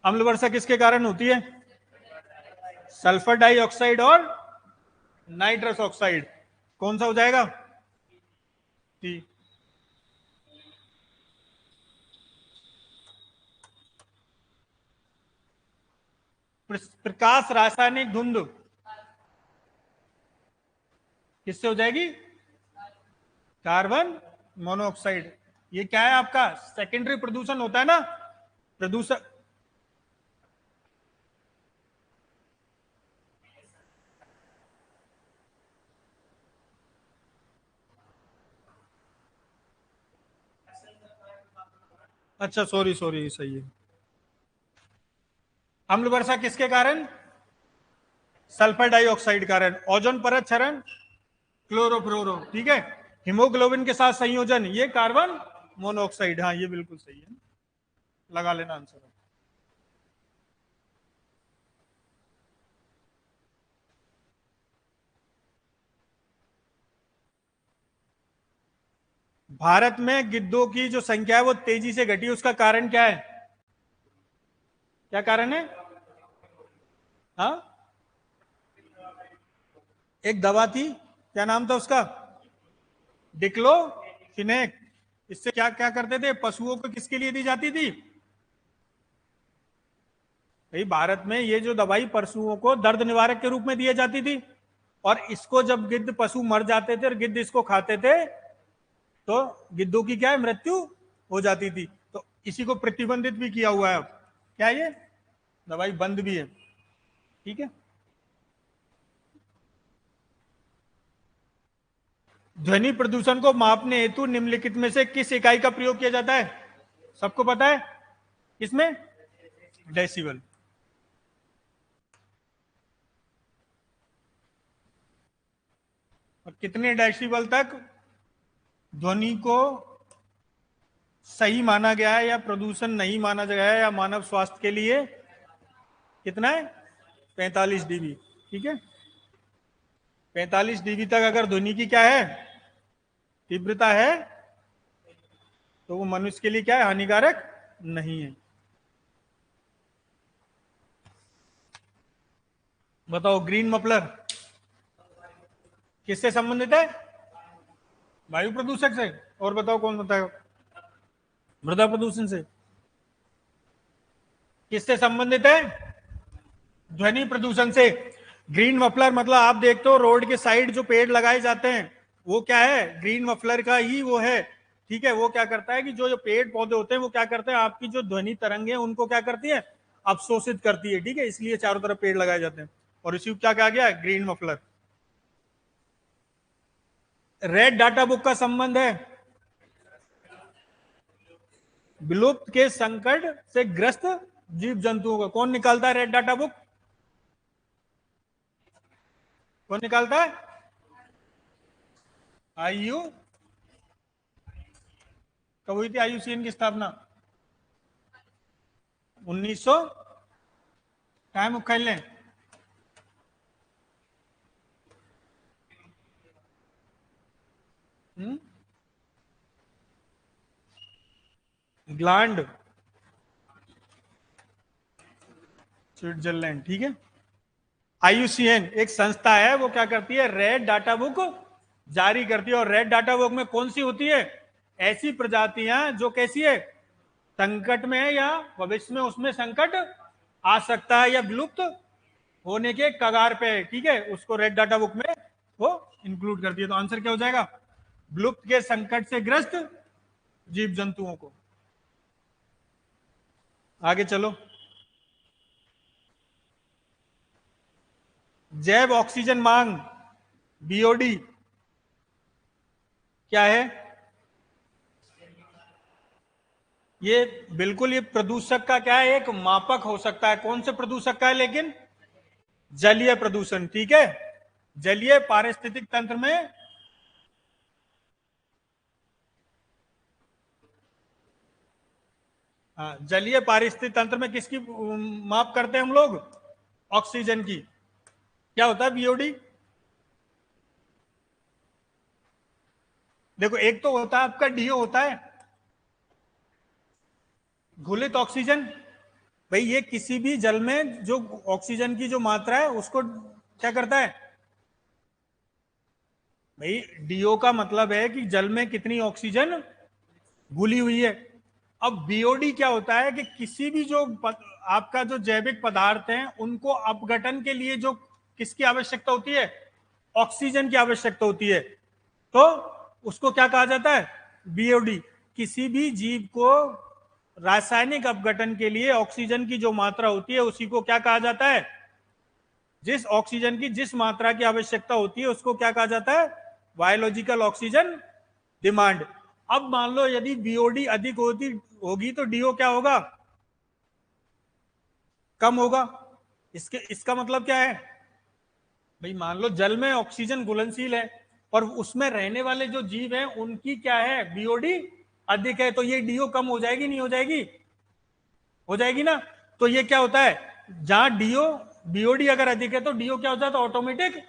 अम्ल वर्षा किसके कारण होती है? सल्फर डाइऑक्साइड और नाइट्रस ऑक्साइड। कौन सा हो जाएगा? टी। प्रकाश रासायनिक धुंध किससे हो जाएगी? Carbon monoxide. ये क्या है आपका? सेकेंडरी प्रदूषण होता है ना, प्रदूषण। अच्छा सॉरी सॉरी, सही है। अम्ल वर्षा किसके कारण? सल्फर डाइऑक्साइड कारण। ओजोन परत क्षरण, क्लोरोफ्लोरो, ठीक है। हीमोग्लोबिन के साथ संयोजन, ये कार्बन मोनोऑक्साइड। हाँ ये बिल्कुल सही है, लगा लेना आंसर। भारत में गिद्धों की जो संख्या है वो तेजी से घटी, उसका कारण क्या है? क्या कारण है? हाँ, एक दवा थी, क्या नाम था उसका? डिक्लोफिनेक। इससे क्या क्या करते थे? पशुओं को किसके लिए दी जाती थी? भाई भारत में ये जो दवाई पशुओं को दर्द निवारक के रूप में दी जाती थी, और इसको जब गिद्ध पशु मर जाते थे और गिद्ध इसको खाते थे तो गिद्धों की क्या है? मृत्यु हो जाती थी। तो इसी को प्रतिबंधित भी किया हुआ है अब। क्या ये दवाई बंद भी है, ठीक है। ध्वनि प्रदूषण को मापने हेतु निम्नलिखित में से किस इकाई का प्रयोग किया जाता है? सबको पता है, किसमें? डेसिबल। और कितने डेसिबल तक ध्वनि को सही माना गया है या प्रदूषण नहीं माना गया है, या मानव स्वास्थ्य के लिए कितना है? 45 dB, ठीक है। 45 dB तक अगर ध्वनि की क्या है? तीव्रता है, तो वो मनुष्य के लिए क्या है? हानिकारक नहीं है। बताओ, ग्रीन मफलर किससे संबंधित है? वायु प्रदूषक से। और बताओ कौन बताएगा? मृदा प्रदूषण से। किससे संबंधित है? ध्वनि प्रदूषण से। ग्रीन मफलर मतलब आप देखते हो रोड के साइड जो पेड़ लगाए जाते हैं वो क्या है? ग्रीन मफलर का ही वो है, ठीक है। वो क्या करता है कि जो जो पेड़ पौधे होते हैं वो क्या करते हैं? आपकी जो ध्वनि तरंगे हैं उनको क्या करती है? अवशोषित करती है, ठीक है। इसलिए चारों तरफ पेड़ लगाए जाते हैं। और इसी को क्या कहा गया? Green muffler. Red data book का संबंध है विलुप्त के संकट से ग्रस्त जीव जंतुओं का। कौन निकालता है रेड डाटा बुक? कौन निकालता है? आईयू। कब हुई थी आईयूसीएन की स्थापना? 1900। टाइम खेल लें। इंग्लैंड, स्विट्जरलैंड, ठीक है। आईयूसीएन एक संस्था है, वो क्या करती है? रेड डाटा बुक जारी करती है। और रेड डाटा बुक में कौन सी होती है? ऐसी प्रजातियां जो कैसी है? संकट में है या भविष्य में उसमें संकट आ सकता है या विलुप्त होने के कगार पे है, ठीक है। उसको रेड डाटा बुक में वो इंक्लूड करती है। तो आंसर क्या हो जाएगा? विलुप्त के संकट से ग्रस्त जीव जंतुओं को। आगे चलो। जैव ऑक्सीजन मांग, बीओडी, क्या है? ये बिल्कुल, ये प्रदूषक का क्या है? एक मापक हो सकता है। कौन से प्रदूषक का है लेकिन? जलीय प्रदूषण, ठीक है। जलीय पारिस्थितिक तंत्र में जलीय पारिस्थितिक तंत्र में किसकी माप करते हैं हम लोग? ऑक्सीजन की। क्या होता है बीओडी? देखो, एक तो होता है आपका डीओ, होता है घुलित ऑक्सीजन, भाई ये किसी भी जल में जो ऑक्सीजन की जो मात्रा है उसको क्या करता है भाई, डीओ का मतलब है कि जल में कितनी ऑक्सीजन घुली हुई है। अब बीओडी क्या होता है कि किसी भी जो आपका जो जैविक पदार्थ हैं उनको अपघटन के लिए जो किसकी आवश्यकता होती है, ऑक्सीजन की आवश्यकता होती है, तो उसको क्या कहा जाता है, बीओडी। किसी भी जीव को रासायनिक अपघटन के लिए ऑक्सीजन की जो मात्रा होती है उसी को क्या कहा जाता है, जिस ऑक्सीजन की जिस मात्रा की आवश्यकता होती है उसको क्या कहा जाता है, बायोलॉजिकल ऑक्सीजन डिमांड। अब मान लो यदि बीओडी अधिक होगी तो डीओ क्या होगा, कम होगा। इसका मतलब क्या है भाई, मान लो जल में ऑक्सीजन घुलनशील है और उसमें रहने वाले जो जीव हैं उनकी क्या है, बीओडी अधिक है, तो ये डीओ कम हो जाएगी, नहीं हो जाएगी, हो जाएगी ना। तो ये क्या होता है, जहां डीओ बीओडी अगर अधिक है तो डीओ क्या हो जाता है, ऑटोमेटिक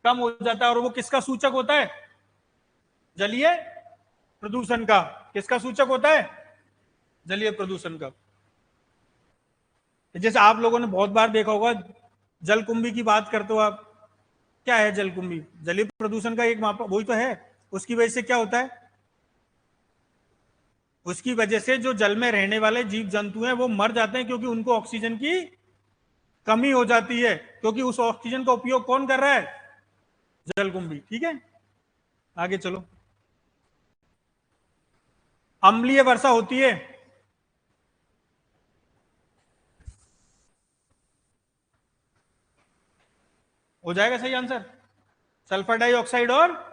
कम हो जाता है। और वो किसका सूचक होता है, जलीय प्रदूषण का। किसका सूचक होता है, जलीय प्रदूषण का। जैसे आप लोगों ने बहुत बार देखा होगा, जलकुंभी की बात करते हो आप, क्या है जलकुंभी, जलीय प्रदूषण का एक मापा, वही तो है। उसकी वजह से क्या होता है, उसकी वजह से जो जल में रहने वाले जीव जंतु हैं वो मर जाते हैं, क्योंकि उनको ऑक्सीजन की कमी हो जाती है, क्योंकि उस ऑक्सीजन का उपयोग कौन कर रहा है, जलकुंभी। ठीक है, आगे चलो। अम्लीय वर्षा होती है, हो जाएगा सही आंसर, सल्फर डाइऑक्साइड और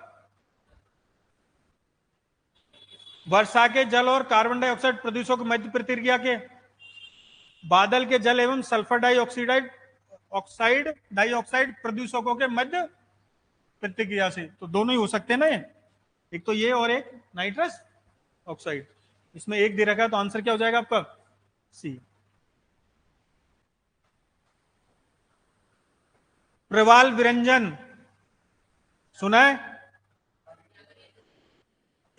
वर्षा के जल और कार्बन डाइऑक्साइड प्रदूषकों की मध्य प्रतिक्रिया के, बादल के जल एवं सल्फर डाइऑक्साइड प्रदूषकों के मध्य प्रतिक्रिया से। तो दोनों ही हो सकते हैं ना, ये एक तो ये और एक नाइट्रस ऑक्साइड। इसमें एक दे रखा है तो आंसर क्या हो जाएगा आपका, सी। प्रवाल विरंजन सुना है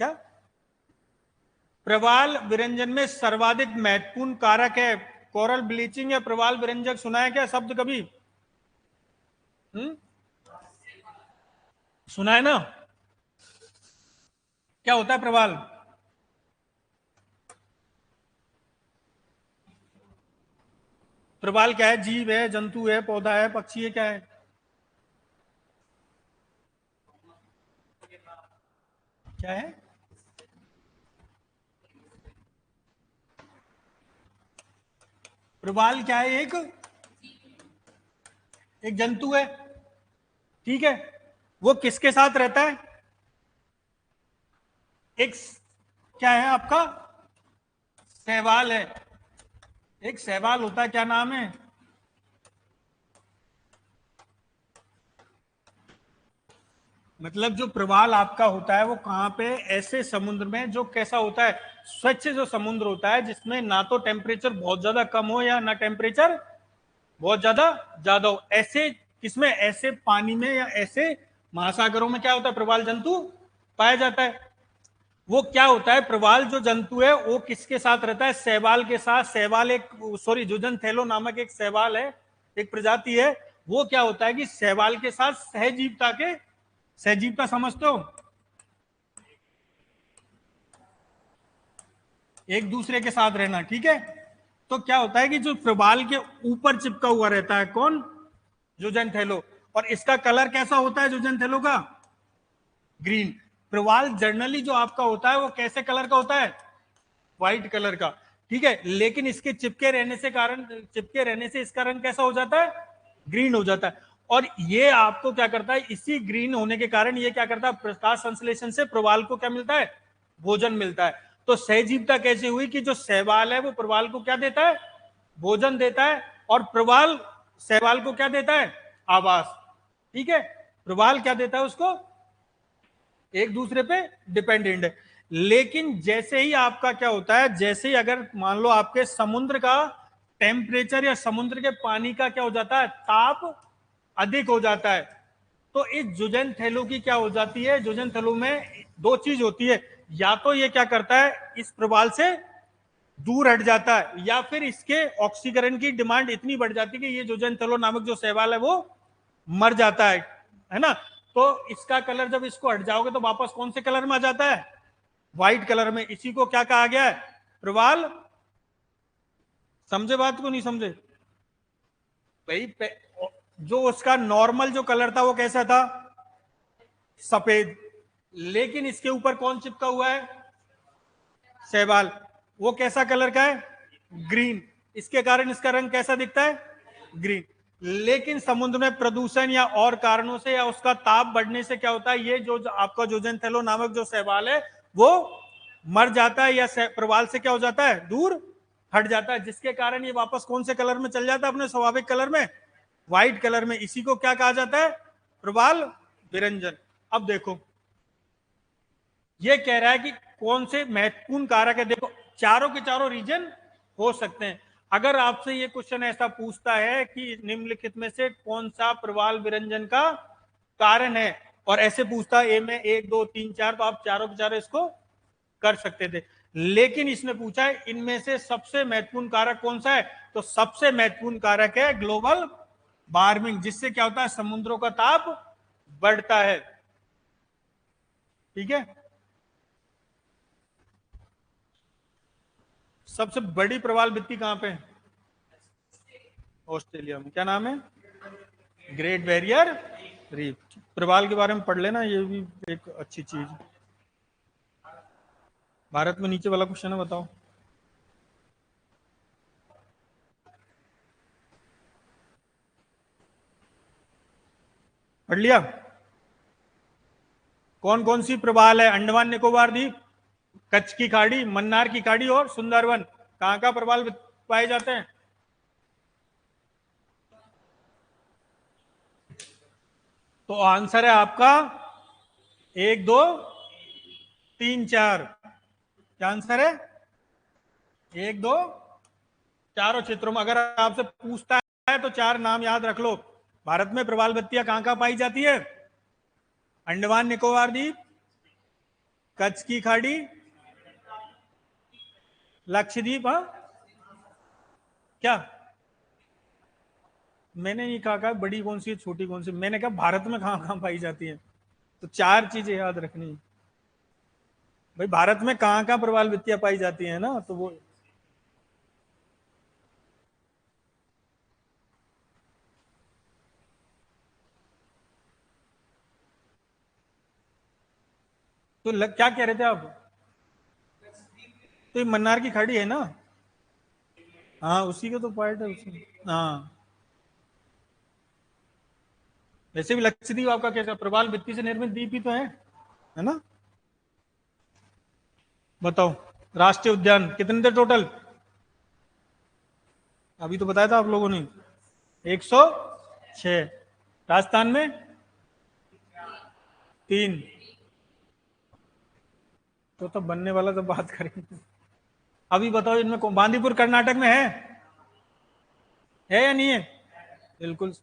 क्या, प्रवाल विरंजन में सर्वाधिक महत्वपूर्ण कारक है कोरल ब्लीचिंग या प्रवाल विरंजक, सुना है क्या शब्द कभी, सुना है ना, क्या होता है प्रवाल, प्रवाल क्या है, जीव है, जंतु है, पौधा है, पक्षी है, क्या है, क्या है, प्रवाल क्या है, एक जंतु है, ठीक है। वो किसके साथ रहता है, एक क्या है आपका, शैवाल है, एक शैवाल होता है, क्या नाम है, मतलब जो प्रवाल आपका होता है वो कहां पे, ऐसे समुद्र में जो कैसा होता है, स्वच्छ जो समुद्र होता है जिसमें ना तो टेम्परेचर बहुत ज्यादा कम हो या ना टेम्परेचर बहुत ज्यादा ज्यादा हो, ऐसे किसमें, ऐसे पानी में या ऐसे महासागरों में क्या होता है, प्रवाल जंतु पाया जाता है। वो क्या होता है, प्रवाल जो जंतु है वो किसके साथ रहता है, शैवाल के साथ। शैवाल एक, सॉरी, जुजनथैलो नामक एक शैवाल है, एक प्रजाति है। वो क्या होता है कि शैवाल के साथ सहजीवता समझते हो, एक दूसरे के साथ रहना, ठीक है। तो क्या होता है कि जो प्रवाल के ऊपर चिपका हुआ रहता है कौन, जुजनथैलो, और इसका कलर कैसा होता है जुजनथैलो का, ग्रीन। प्रवाल जर्नली जो आपका होता है वो कैसे कलर का होता है, व्हाइट कलर का, ठीक है। लेकिन इसके चिपके रहने से इसका रंग कैसा हो जाता है, ग्रीन हो जाता है। और ये आपको क्या करता है, इसी ग्रीन होने के कारण ये क्या करता है, प्रकाश संश्लेषण से प्रवाल को क्या मिलता है, भोजन मिलता है। तो सहजीवता कैसे हुई कि जो शैवाल है वो प्रवाल को क्या देता है, भोजन देता है, और प्रवाल शैवाल को क्या देता है, आवास, ठीक है। प्रवाल क्या देता है उसको, एक दूसरे पे डिपेंडेंट है। लेकिन जैसे ही आपका क्या होता है, जैसे ही अगर मान लो आपके समुद्र का टेम्परेचर या समुद्र के पानी का क्या हो जाता है, ताप अधिक हो जाता है, तो इस जुजनथैलो की क्या हो जाती है, जुजनथैलो में दो चीज होती है, या तो ये क्या करता है, इस प्रवाल से दूर हट जाता है, या फिर इसके ऑक्सीकरण की डिमांड इतनी बढ़ जाती है कि ये जोजेंथेलो नामक जो शैवाल है वो मर जाता है ना। तो इसका कलर जब इसको हट जाओगे तो वापस कौन से कलर में आ जाता है? व्हाइट कलर में। इसी को क्या कहा गया है? प्रवाल। समझे बात को? नहीं समझे भाई? जो उसका नॉर्मल जो कलर था वो कैसा था? सफेद। लेकिन इसके ऊपर कौन चिपका हुआ है? शैवाल। वो कैसा कलर का है? ग्रीन। इसके कारण इसका रंग कैसा दिखता है? ग्रीन। लेकिन समुद्र में प्रदूषण या और कारणों से या उसका ताप बढ़ने से क्या होता है, ये जो आपका जोजेंथेलो नामक जो शैवाल है वो मर जाता है, या प्रवाल से क्या हो जाता है? दूर हट जाता है, जिसके कारण ये वापस कौन से कलर में चल जाता है? अपने स्वाभाविक कलर में, व्हाइट कलर में। इसी को क्या कहा जाता है? प्रवाल विरंजन। अब देखो, ये कह रहा है कि कौन से महत्वपूर्ण कारक है। देखो, चारों के चारों रीजन हो सकते हैं। अगर आपसे ये क्वेश्चन ऐसा पूछता है कि निम्नलिखित में से कौन सा प्रवाल विरंजन का कारण है, और ऐसे पूछता है ए में 1 2 3 4, तो आप चारों के चारों इसको कर सकते थे। लेकिन इसने पूछा है इनमें से सबसे महत्वपूर्ण कारक कौन सा है, तो सबसे महत्वपूर्ण कारक है ग्लोबल वार्मिंग, जिससे क्या होता है? समुद्रों का ताप बढ़ता है। ठीक है। सबसे बड़ी प्रवाल भित्ति कहां पे है? ऑस्ट्रेलिया में। क्या नाम है? Great barrier reef. प्रवाल के बारे में पढ़ लेना, ये भी एक अच्छी चीज। भारत में नीचे वाला क्वेश्चन है, बताओ। पढ़ लिया? कौन कौन सी प्रवाल है? अंडमान निकोबार द्वीप, कच्छ की खाड़ी, मन्नार की खाड़ी और सुंदरवन। कहां का प्रवाल पाए जाते हैं? तो आंसर है आपका 1 2 3 4। क्या आंसर है? 1 2 चारों क्षेत्रों में। अगर आपसे पूछता है तो चार नाम याद रख लो। भारत में प्रवाल बत्तियां कहां कहां पाई जाती है? अंडमान निकोबार द्वीप, कच्छ की खाड़ी, लक्षद्वीप। हाँ, क्या? मैंने नहीं कहा बड़ी कौन सी है छोटी कौन सी, मैंने कहा भारत में कहां कहां पाई जाती है। तो चार चीजें याद रखनी है भाई। भारत में कहां कहां प्रवाल बत्तियां पाई जाती है ना, तो वो। तो क्या कह रहे थे आप? तो ये मन्नार की खाड़ी है ना? हाँ, उसी का तो पार्ट है उसमें। हाँ, वैसे भी लक्षद्वीप आपका कैसा प्रवाल भित्ति से निर्मित द्वीप ही तो है ना? बताओ, राष्ट्रीय उद्यान कितने थे टोटल? अभी तो बताया था आप लोगों ने, 106। राजस्थान में 3। तो बनने वाला तो बात करेंगे। अभी बताओ, इनमें बांदीपुर कर्नाटक में है या नहीं है? बिल्कुल।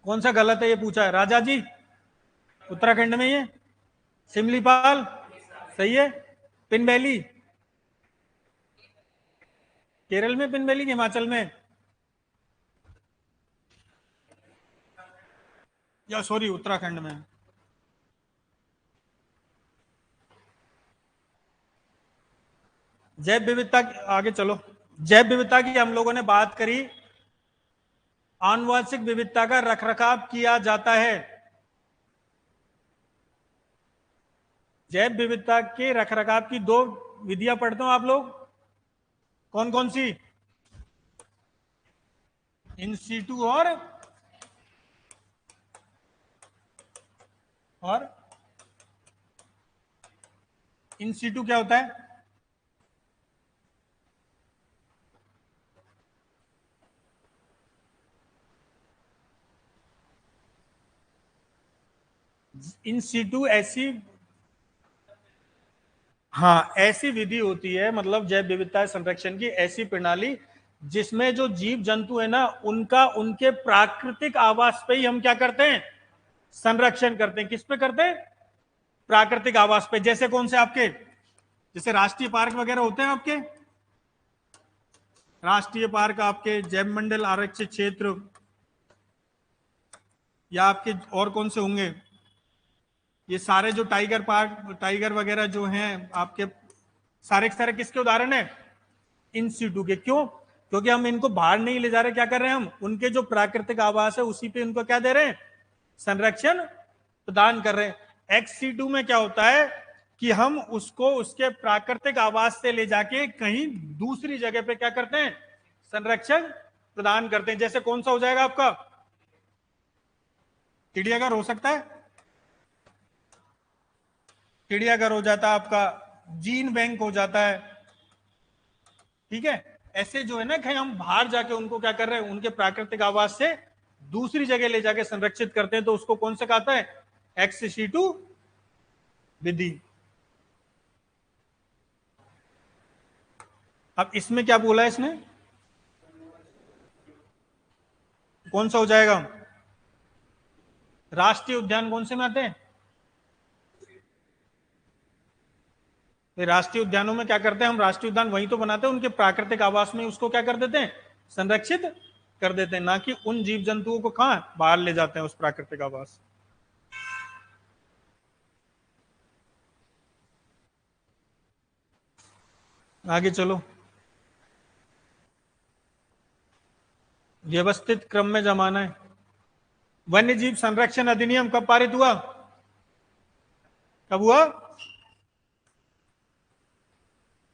कौन सा गलत है ये पूछा है? राजा जी उत्तराखंड में ही है। सिमलीपाल सही है। पिन वैली केरल में, पिन वैली हिमाचल में, या सॉरी उत्तराखंड में। जैव विविधता आगे चलो। जैव विविधता की हम लोगों ने बात करी। आनुवंशिक विविधता का रखरखाव किया जाता है। जैव विविधता के रखरखाव की 2 विधियां पढ़ते हो आप लोग। कौन कौन सी? इन सीटू और इन सीटू क्या होता है? इन सीटू ऐसी, हाँ, ऐसी विधि होती है, मतलब जैव विविधता संरक्षण की ऐसी प्रणाली जिसमें जो जीव जंतु है ना, उनका उनके प्राकृतिक आवास पे ही हम क्या करते हैं? संरक्षण करते हैं। किस पे करते हैं? प्राकृतिक आवास पे। जैसे कौन से आपके, जैसे राष्ट्रीय पार्क वगैरह होते हैं आपके, राष्ट्रीय पार्क आपके जैव मंडल आरक्षित क्षेत्र, या आपके और कौन से होंगे? ये सारे जो टाइगर पार्क, टाइगर वगैरह जो हैं आपके, सारे के सारे किसके उदाहरण है? इन सीटू के। क्यों? क्योंकि हम इनको बाहर नहीं ले जा रहे, क्या कर रहे हैं हम? उनके जो प्राकृतिक आवास है उसी पे इनको क्या दे रहे हैं? संरक्षण प्रदान कर रहे हैं। एक्स सीटू में क्या होता है कि हम उसको उसके प्राकृतिक आवास से ले जाके कहीं दूसरी जगह पे क्या करते हैं? संरक्षण प्रदान करते हैं। जैसे कौन सा हो जाएगा आपका? चिड़ियाघर हो सकता है, चिड़ियाघर हो जाता है आपका, जीन बैंक हो जाता है, ठीक है। ऐसे जो है ना, कहीं हम बाहर जाके उनको क्या कर रहे हैं? उनके प्राकृतिक आवास से दूसरी जगह ले जाके संरक्षित करते हैं, तो उसको कौन सा कहता है? एक्स सीटू विधि। अब इसमें क्या बोला है इसने? कौन सा हो जाएगा? राष्ट्रीय उद्यान कौन से में आते हैं? राष्ट्रीय उद्यानों में क्या करते हैं हम? राष्ट्रीय उद्यान वही तो बनाते हैं, उनके प्राकृतिक आवास में उसको क्या कर देते हैं? संरक्षित कर देते हैं, ना कि उन जीव जंतुओं को कहां बाहर ले जाते हैं उस प्राकृतिक आवास। आगे चलो। व्यवस्थित क्रम में जमाना है। वन्य जीव संरक्षण अधिनियम कब पारित हुआ? कब हुआ?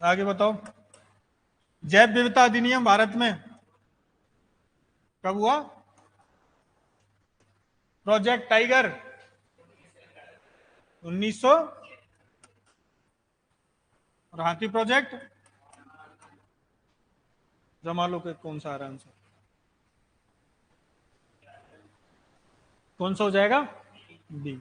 आगे बताओ। जैव विविधता अधिनियम भारत में कब हुआ? Project tiger 1900। और हाथी प्रोजेक्ट जमा लो के कौन सा आ रहा आंसर? कौन सा हो जाएगा? डी।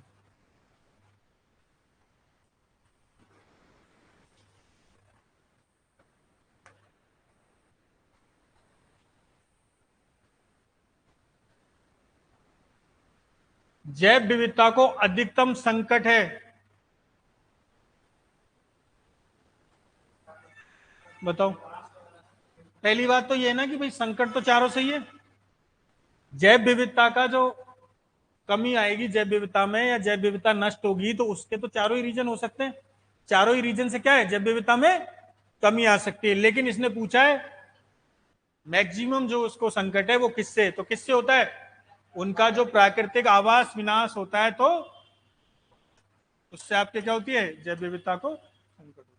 जैव विविधता को अधिकतम संकट है, बताओ। पहली बात तो ये है ना कि भाई संकट तो चारों से ही है। जैव विविधता का जो कमी आएगी जैव विविधता में, या जैव विविधता नष्ट होगी, तो उसके तो चारों ही रीजन हो सकते हैं। चारों ही रीजन से क्या है? जैव विविधता में कमी आ सकती है। लेकिन इसने पूछा है मैक्सिमम जो उसको संकट है वो किससे, तो किससे होता है? उनका जो प्राकृतिक आवास विनाश होता है, तो उससे आपके क्या होती है? जैव विविधता को संकट होता है।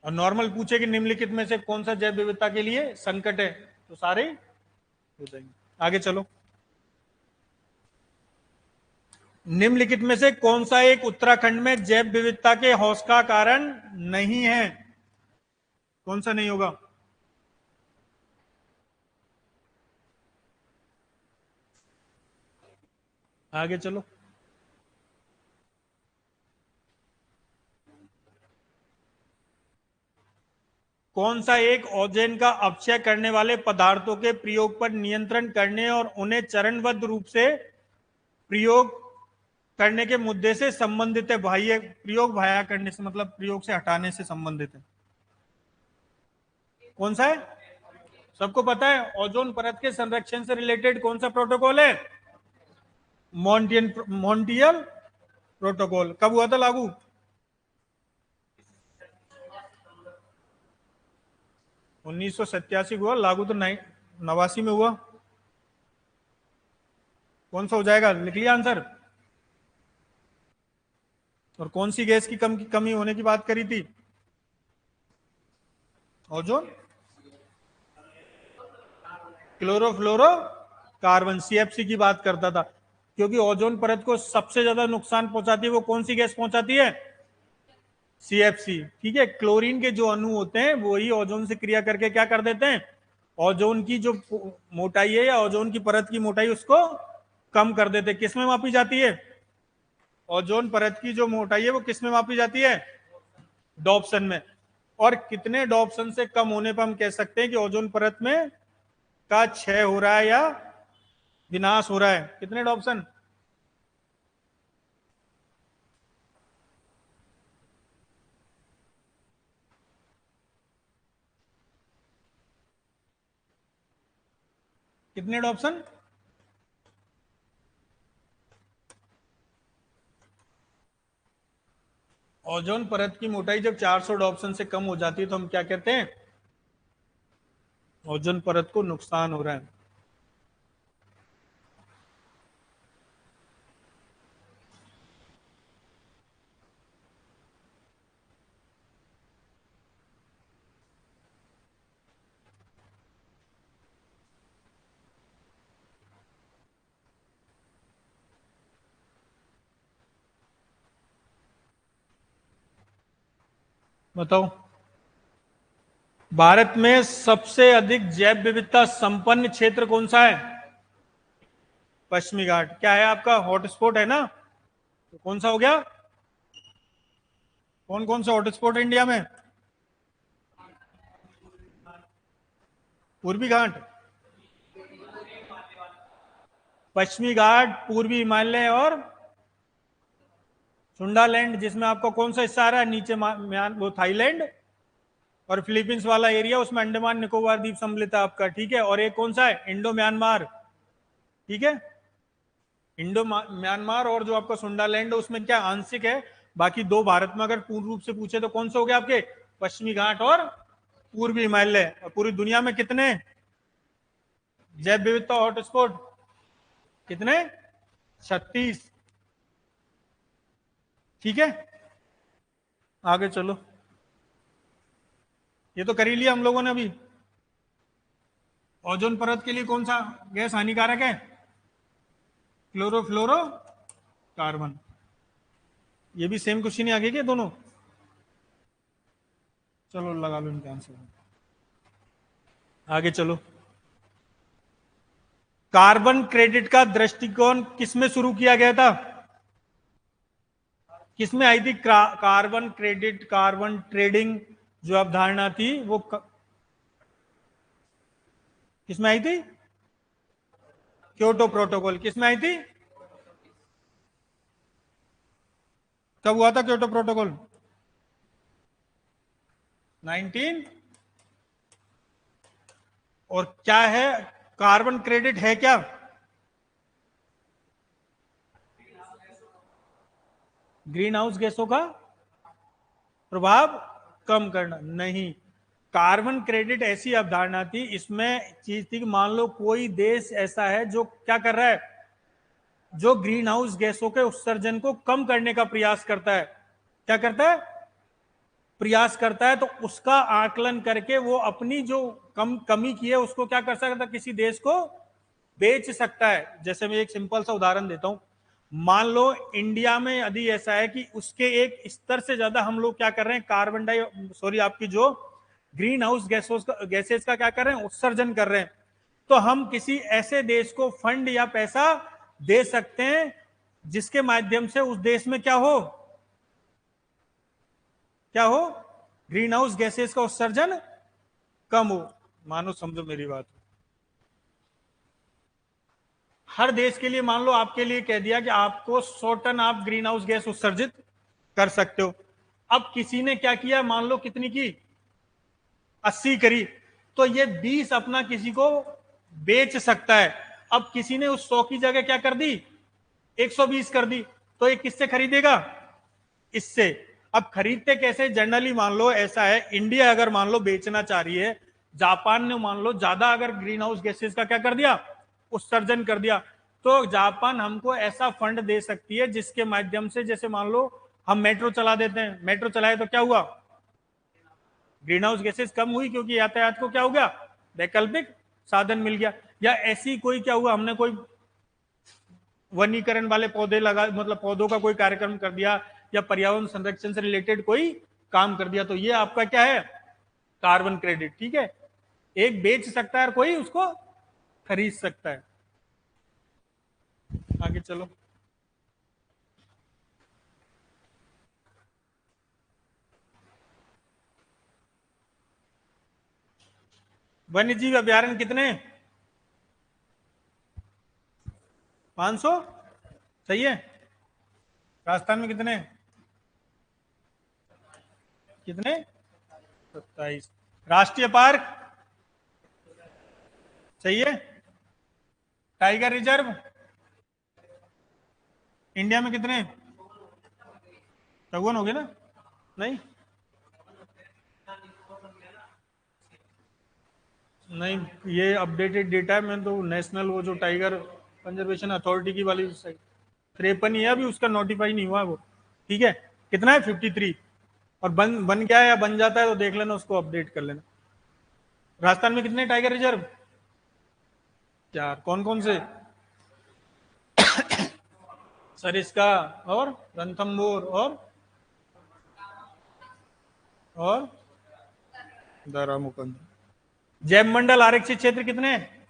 और नॉर्मल पूछे कि निम्नलिखित में से कौन सा जैव विविधता के लिए संकट है, तो सारे हो जाएंगे। आगे चलो। निम्नलिखित में से कौन सा एक उत्तराखंड में जैव विविधता के हौस का कारण नहीं है? कौन सा नहीं होगा? आगे चलो। कौन सा एक ओजोन का अपक्षय करने वाले पदार्थों के प्रयोग पर नियंत्रण करने और उन्हें चरणबद्ध रूप से प्रयोग करने के मुद्दे से संबंधित है? बाह्य प्रयोग, बाह्य करने से मतलब प्रयोग से हटाने से संबंधित है। कौन सा है? सबको पता है। ओजोन परत के संरक्षण से रिलेटेड कौन सा प्रोटोकॉल है? Montreal protocol. कब हुआ था लागू? 1987 हुआ लागू, तो 89 में हुआ। कौन सा हो जाएगा? लिख लिया आंसर। और कौन सी गैस की कमी होने की बात करी थी? ओजोन क्लोरोफ्लोरो कार्बन, सीएफसी की बात करता था। क्योंकि ओजोन परत को सबसे ज्यादा नुकसान पहुंचाती है वो कौन सी गैस पहुंचाती है? सीएफसी। ठीक है, क्लोरीन के जो अणु होते हैं वही ओजोन से क्रिया करके क्या कर देते हैं? ओजोन की जो मोटाई है या ओजोन की परत की मोटाई उसको कम कर देते हैं। किस में मापी जाती है? ओजोन परत की जो मोटाई है वो किस में मापी जाती है? डॉप्सन में। और कितने डॉप्सन से कम होने पर हम कह सकते हैं कि ओजोन परत में का क्षय हो रहा है या विनाश हो रहा है? कितने डॉप्सन? कितने ऑप्शन? ओजोन परत की मोटाई जब 400 डॉप्सन से कम हो जाती है तो हम क्या कहते हैं? ओजोन परत को नुकसान हो रहा है। बताओ। भारत में सबसे अधिक जैव विविधता संपन्न क्षेत्र कौन सा है? पश्चिमी घाट। क्या है आपका हॉटस्पॉट है ना? तो कौन सा हो गया? कौन कौन सा हॉटस्पॉट है इंडिया में? पूर्वी घाट, पश्चिमी घाट, पूर्वी हिमालय और सुंडालैंड, जिसमें आपका कौन सा हिस्सा आ रहा है नीचे? म्यान वो थाईलैंड और फिलीपींस वाला एरिया, उसमें अंडमान निकोबार द्वीप सम्मिलित है आपका, ठीक है। और एक कौन सा है? इंडो म्यांमार, ठीक है। इंडो म्यांमार और जो आपका सुंडालैंड है उसमें क्या आंशिक है। बाकी दो भारत में अगर पूर्ण रूप से पूछे तो कौन सा हो गया आपके? पश्चिमी घाट और पूर्वी हिमालय। और पूरी दुनिया में कितने जैव विविधता हॉटस्पॉट? कितने? 36, ठीक है। आगे चलो। ये तो कर ही लिया हम लोगों ने अभी। ओजोन परत के लिए कौन सा गैस हानिकारक है? Chlorofluoro carbon. ये भी सेम क्वेश्चन ही आगे के दोनों। चलो लगा लो इनका आंसर। आगे चलो। कार्बन क्रेडिट का दृष्टिकोण किसमें शुरू किया गया था? किसमें आई थी कार्बन क्रेडिट, कार्बन ट्रेडिंग जो अवधारणा थी वो किसमें आई थी? क्योटो प्रोटोकॉल किसमें आई थी? कब हुआ था क्योटो प्रोटोकॉल? 19। और क्या है कार्बन क्रेडिट है क्या? ग्रीन हाउस गैसों का प्रभाव कम करना नहीं। कार्बन क्रेडिट ऐसी अवधारणा थी, इसमें चीज थी कि मान लो कोई देश ऐसा है जो क्या कर रहा है, जो ग्रीन हाउस गैसों के उत्सर्जन को कम करने का प्रयास करता है। क्या करता है? प्रयास करता है। तो उसका आकलन करके वो अपनी जो कमी की है उसको क्या कर सकता है? किसी देश को बेच सकता है। जैसे मैं एक सिंपल सा उदाहरण देता हूं। मान लो इंडिया में यदि ऐसा है कि उसके एक स्तर से ज्यादा हम लोग क्या कर रहे हैं, कार्बन डाई सॉरी आपकी जो ग्रीन हाउस गैसेस का क्या कर रहे हैं? उत्सर्जन कर रहे हैं। तो हम किसी ऐसे देश को फंड या पैसा दे सकते हैं जिसके माध्यम से उस देश में क्या हो, क्या हो? ग्रीन हाउस गैसेस का उत्सर्जन कम हो। मानो समझो मेरी बात। हर देश के लिए मान लो आपके लिए कह दिया कि आपको 100 टन आप ग्रीन हाउस गैस उत्सर्जित कर सकते हो। अब किसी ने क्या किया, मान लो कितनी की? 80 करी। तो ये 20 अपना किसी को बेच सकता है। अब किसी ने उस 100 की जगह क्या कर दी? 120 कर दी। तो ये किससे खरीदेगा? इससे। अब खरीदते कैसे? जनरली मान लो ऐसा है, इंडिया अगर मान लो बेचना चाह रही है, जापान ने मान लो ज्यादा अगर ग्रीन हाउस गैसेस का क्या कर दिया? उत्सर्जन कर दिया। तो जापान हमको ऐसा फंड दे सकती है जिसके माध्यम से, जैसे मान लो हम मेट्रो चला देते हैं, मेट्रो चलाए तो क्या हुआ? ग्रीन हाउस गैसेस कम हुई क्योंकि यातायात को क्या हो गया? वैकल्पिक साधन मिल गया। या ऐसी कोई क्या हुआ, हमने कोई वनीकरण वाले पौधे लगा, मतलब पौधों का कोई कार्यक्रम कर दिया या पर्यावरण संरक्षण से रिलेटेड कोई काम कर दिया, तो ये आपका क्या है? कार्बन क्रेडिट, ठीक है। एक बेच सकता है और कोई उसको खरीद सकता है। आगे चलो। वन्य जीव अभ्यारण्य कितने? 500। सही है। राजस्थान में कितने? कितने? 27। राष्ट्रीय पार्क? सही है। टाइगर रिजर्व इंडिया में कितने? 54 हो गए ना? नहीं नहीं, ये अपडेटेड डेटा है। मैं तो नेशनल वो जो टाइगर कंजर्वेशन अथॉरिटी की वाली साइट 53 ही है, अभी उसका नोटिफाई नहीं हुआ वो। ठीक है, कितना है? 53। और बन बन गया है या बन जाता है तो देख लेना, उसको अपडेट कर लेना। राजस्थान में कितने टाइगर रिजर्व? 4। कौन कौन से? सरिस्का और रणथंभौर और दारामुकंद। जैव मंडल आरक्षित क्षेत्र कितने हैं?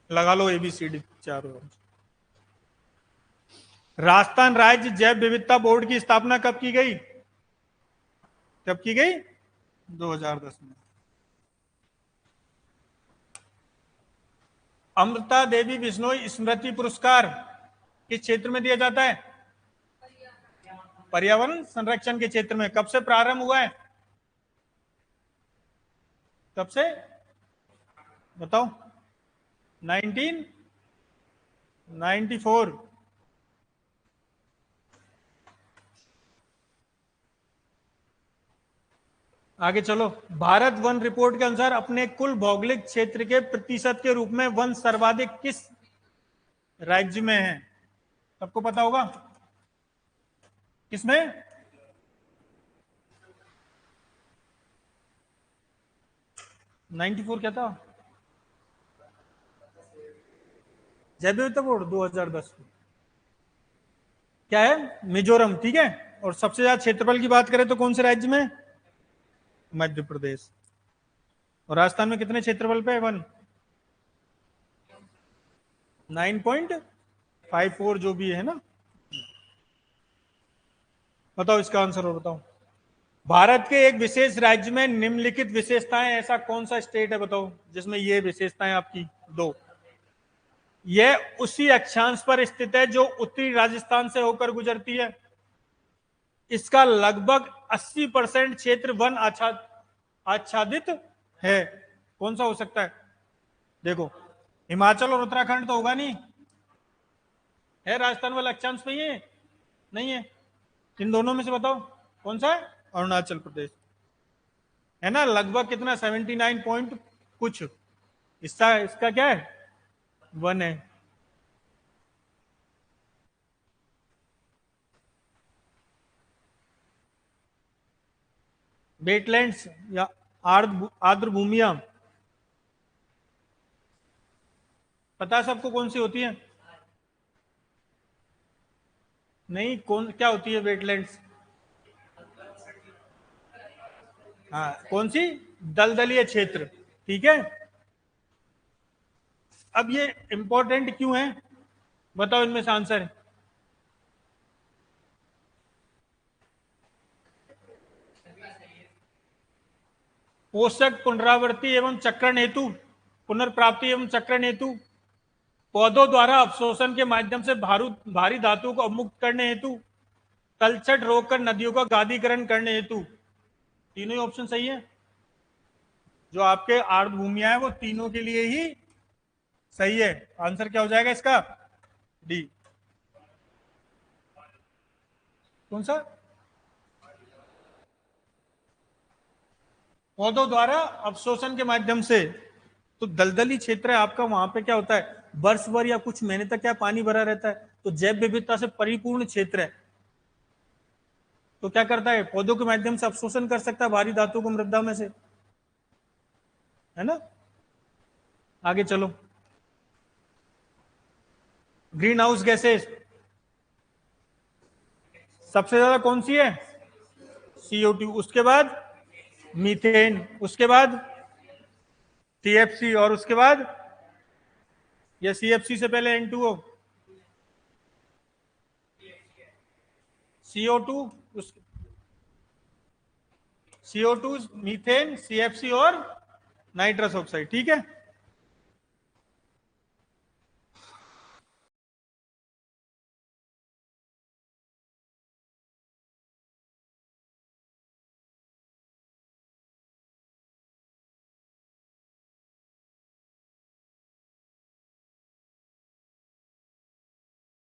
लगा लो ABCD चारों। राजस्थान राज्य जैव विविधता बोर्ड की स्थापना कब की गई? कब की गई? 2010 में। अमृता देवी बिश्नोई स्मृति पुरस्कार किस क्षेत्र में दिया जाता है? पर्यावरण संरक्षण के क्षेत्र में। कब से प्रारंभ हुआ है? कब से बताओ? 1994। आगे चलो। भारत वन रिपोर्ट के अनुसार अपने कुल भौगोलिक क्षेत्र के प्रतिशत के रूप में वन सर्वाधिक किस राज्य में है? सबको पता होगा किसमें? नाइन्टी फोर क्या था? जैव विविधता बोर्ड 2010 क्या है? मिजोरम। ठीक है। और सबसे ज्यादा क्षेत्रफल की बात करें तो कौन से राज्य में? मध्य प्रदेश। और राजस्थान में कितने क्षेत्रफल पे? 9.54 जो भी है ना। बताओ इसका आंसर और बताओ। भारत के एक विशेष राज्य में निम्नलिखित विशेषताएं, ऐसा कौन सा स्टेट है बताओ जिसमें ये विशेषताएं आपकी दो? यह उसी अक्षांश पर स्थित है जो उत्तरी राजस्थान से होकर गुजरती है। इसका लगभग 80% क्षेत्र वन आच्छादित है। कौन सा हो सकता है? देखो, हिमाचल और उत्तराखंड तो होगा नहीं है। राजस्थान वाला अक्षांश पे ही है? नहीं है। इन दोनों में से बताओ कौन सा है? अरुणाचल प्रदेश है ना। लगभग कितना? 79 पॉइंट कुछ। इसका क्या है? 1 है। वेटलैंड्स या आर्द्र भूमियां पता है सबको कौन सी होती है? नहीं, कौन क्या होती है वेटलैंड्स? हाँ, कौन सी? दलदलीय क्षेत्र। ठीक है। अब ये इंपॉर्टेंट क्यों है बताओ, इनमें से आंसर। पोषक पुनरावृत्ति एवं चक्रण हेतु, पुनर्प्राप्ति एवं चक्रण हेतु, पौधों द्वारा अवशोषण के माध्यम से भारी धातु को अवमुक्त करने हेतु, तलछट रोककर नदियों का गादीकरण करने हेतु। तीनों ही ऑप्शन सही है। जो आपके आर्द्र भूमियां है वो तीनों के लिए ही सही है। आंसर क्या हो जाएगा इसका? डी। कौन सा? पौधों द्वारा अवशोषण के माध्यम से। तो दलदली क्षेत्र है आपका, वहां पे क्या होता है? वर्ष भर या कुछ महीने तक क्या पानी भरा रहता है, तो जैव विविधता से परिपूर्ण क्षेत्र है। तो क्या करता है? पौधों के माध्यम से अवशोषण कर सकता है भारी धातु को मृदा में से, है ना। आगे चलो। ग्रीन हाउस गैसेस सबसे ज्यादा कौन सी है? CO2। उसके बाद मीथेन, उसके बाद TFC, और उसके बाद या CFC से पहले N2O, CO2, CO2, methane, CFC और नाइट्रस ऑक्साइड। ठीक है।